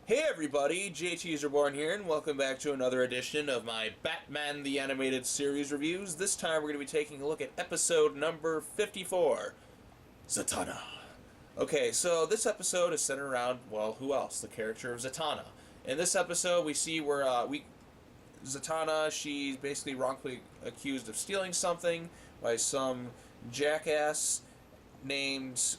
Hey everybody, JTISREBORN here, and welcome back to another edition of my Batman the Animated Series reviews. This time we're going to be taking a look at episode number 54, Zatanna. Okay, so this episode is centered around, well, who else? The character of Zatanna. In this episode, we see where Zatanna, she's basically wrongfully accused of stealing something by some jackass named,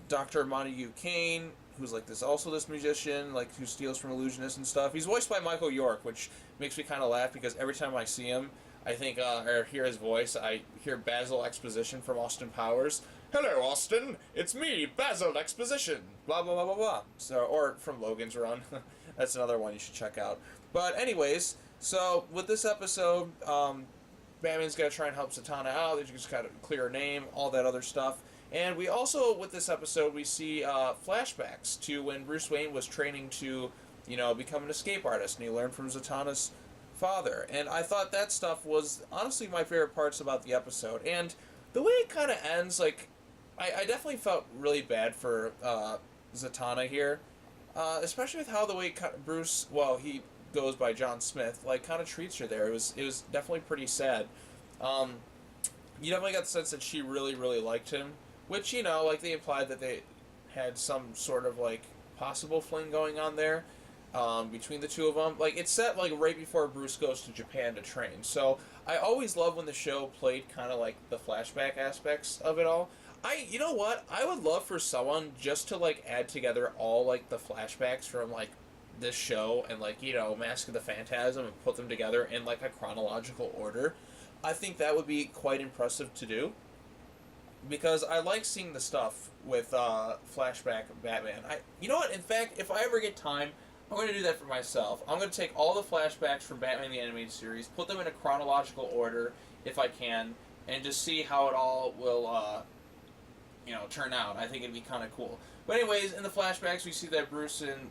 Dr. Montague Kane, who's like this musician, like who steals from illusionists and stuff. He's voiced by Michael York, which makes me kind of laugh because every time I see him, I think or hear his voice, I hear Basil Exposition from Austin Powers. Hello, Austin. It's me, Basil Exposition. Blah blah blah blah blah. So, or from Logan's Run. That's another one you should check out. But anyways, so with this episode, Batman's got to try and help Zatanna out. They just got to clear her name, all that other stuff. And we also, with this episode, we see flashbacks to when Bruce Wayne was training to, become an escape artist, and he learned from Zatanna's father. And I thought that stuff was honestly my favorite parts about the episode. And the way it kind of ends, like, I definitely felt really bad for Zatanna here, especially with how the way Bruce, well, he goes by John Smith, like, kind of treats her there. It was definitely pretty sad. You definitely got the sense that she really, really liked him. Which, like they implied that they had some sort of, like, possible fling going on there between the two of them. Like, it's set, like, right before Bruce goes to Japan to train. So, I always love when the show played kind of, like, the flashback aspects of it all. You know what? I would love for someone just to, like, add together all, like, the flashbacks from, like, this show and, like, Mask of the Phantasm and put them together in, like, a chronological order. I think that would be quite impressive to do. Because I like seeing the stuff with flashback Batman. You know what? In fact, if I ever get time, I'm going to do that for myself. I'm going to take all the flashbacks from Batman the Animated Series, put them in a chronological order, if I can, and just see how it all will, turn out. I think it'd be kind of cool. But anyways, in the flashbacks, we see that Bruce and,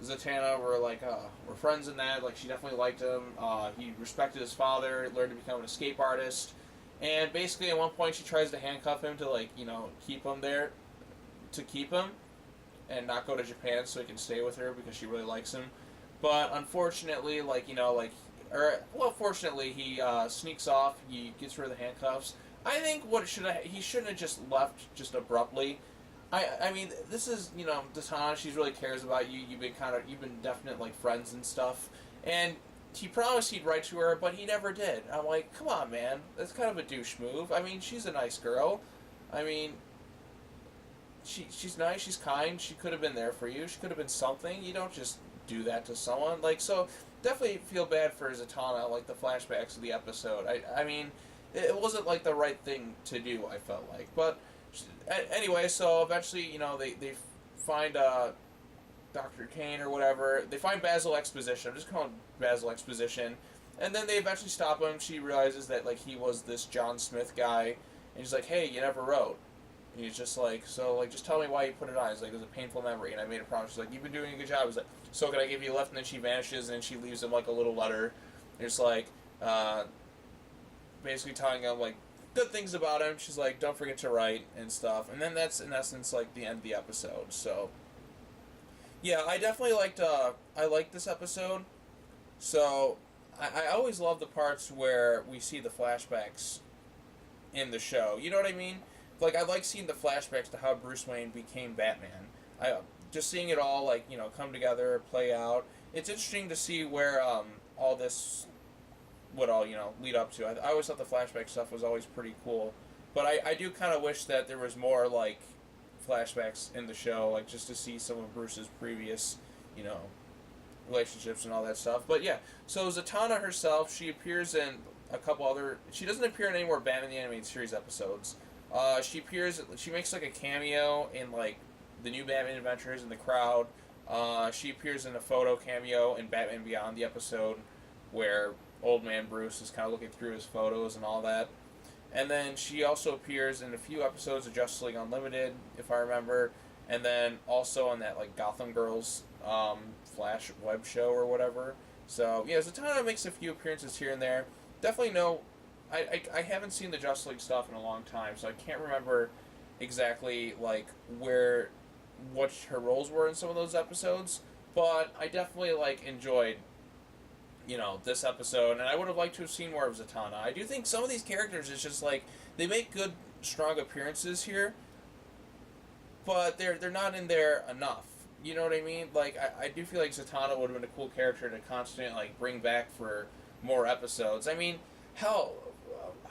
Zatanna were friends in that. Like, she definitely liked him. He respected his father, learned to become an escape artist. And basically, at one point, she tries to handcuff him to, keep him there, to keep him, and not go to Japan so he can stay with her because she really likes him. But unfortunately, fortunately, he sneaks off. He gets rid of the handcuffs. I think he shouldn't have just left just abruptly. I mean, this is Zatanna. She really cares about you. You've been definite like friends and stuff, and he promised he'd write to her, but he never did. I'm like, come on, man. That's kind of a douche move. I mean, she's a nice girl. I mean, she's nice, she's kind, she could have been there for you. She could have been something. You don't just do that to someone. Like, so, definitely feel bad for Zatanna, like, the flashbacks of the episode. I mean, it wasn't, like, the right thing to do, I felt like. But, anyway, so eventually, they find, Dr. Kane or whatever. They find Basil Exposition. I'm just calling him Basil Exposition. And then they eventually stop him. She realizes that, like, he was this John Smith guy. And he's like, hey, you never wrote. And he's just like, so, like, just tell me why you put it on. He's like, it was a painful memory. And I made a promise. She's like, you've been doing a good job. He's like, so can I give you a left? And then she vanishes. And then she leaves him, like, a little letter. It's like, basically telling him, like, good things about him. She's like, don't forget to write and stuff. And then that's, in essence, like, the end of the episode. So, yeah, I definitely liked this episode. So, I always love the parts where we see the flashbacks in the show. You know what I mean? Like, I like seeing the flashbacks to how Bruce Wayne became Batman. Just seeing it all, like, come together, play out. It's interesting to see where all this would all, lead up to. I always thought the flashback stuff was always pretty cool. But I do kind of wish that there was more, like, flashbacks in the show, like, just to see some of Bruce's previous, relationships and all that stuff. But yeah, so Zatanna herself, she appears in a couple other. She doesn't appear in any more Batman the Animated Series episodes. She makes like a cameo in like the new Batman Adventures in The Crowd. She appears in a photo cameo in Batman Beyond, the episode where Old Man Bruce is kind of looking through his photos and all that. And then she also appears in a few episodes of Justice League Unlimited, if I remember. And then also on that, like, Gotham Girls Flash web show or whatever. So, yeah, Zatanna makes a few appearances here and there. Definitely I haven't seen the Justice League stuff in a long time, so I can't remember exactly, like, where what her roles were in some of those episodes, but I definitely like enjoyed, this episode, and I would have liked to have seen more of Zatanna. I do think some of these characters is just like they make good, strong appearances here, but they're not in there enough. You know what I mean? Like I do feel like Zatanna would have been a cool character to constantly like bring back for more episodes. I mean, hell,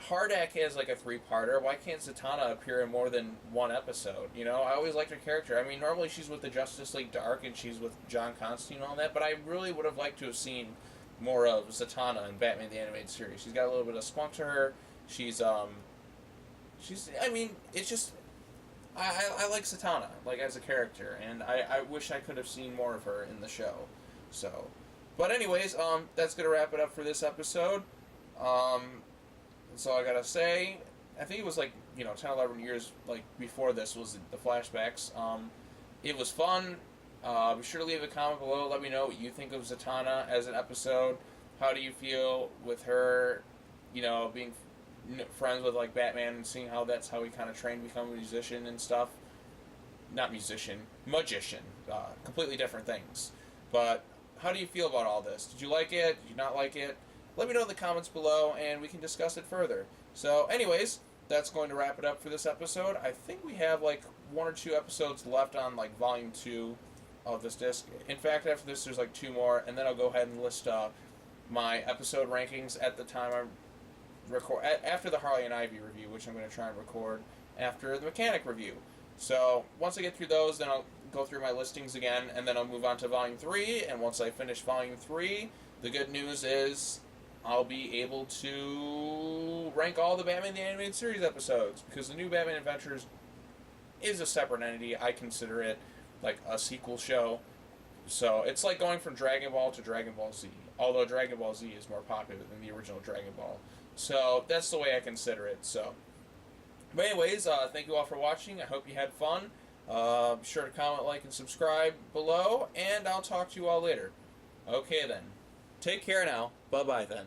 Hardak has like a 3-parter. Why can't Zatanna appear in more than one episode? I always liked her character. I mean, normally she's with the Justice League Dark and she's with John Constantine and all that, but I really would have liked to have seen more of Zatanna in Batman the Animated Series. She's got a little bit of spunk to her. I mean, it's just, I like Zatanna, like, as a character, and I wish I could have seen more of her in the show. So, but anyways, that's going to wrap it up for this episode. That's all I gotta say. I think it was like, 10, 11 years like before this was the flashbacks. It was fun. Be sure to leave a comment below. Let me know what you think of Zatanna as an episode. How do you feel with her, being friends with like Batman and seeing how that's how he kind of trained to become a musician and stuff. Not musician, magician. Completely different things. But how do you feel about all this? Did you like it? Did you not like it? Let me know in the comments below, and we can discuss it further. So, anyways, that's going to wrap it up for this episode. I think we have, like, 1 or 2 episodes left on, like, Volume 2 of this disc. In fact, after this, there's, like, 2 more, and then I'll go ahead and list my episode rankings at the time I record... after the Harley and Ivy review, which I'm going to try and record after the Mechanic review. So, once I get through those, then I'll go through my listings again, and then I'll move on to Volume 3, and once I finish Volume 3, the good news is I'll be able to rank all the Batman the Animated Series episodes, because the new Batman Adventures is a separate entity. I consider it like a sequel show. So it's like going from Dragon Ball to Dragon Ball Z, although Dragon Ball Z is more popular than the original Dragon Ball. So that's the way I consider it. So, but anyways, thank you all for watching. I hope you had fun. Be sure to comment, like, and subscribe below, and I'll talk to you all later. Okay then. Take care now. Bye-bye then.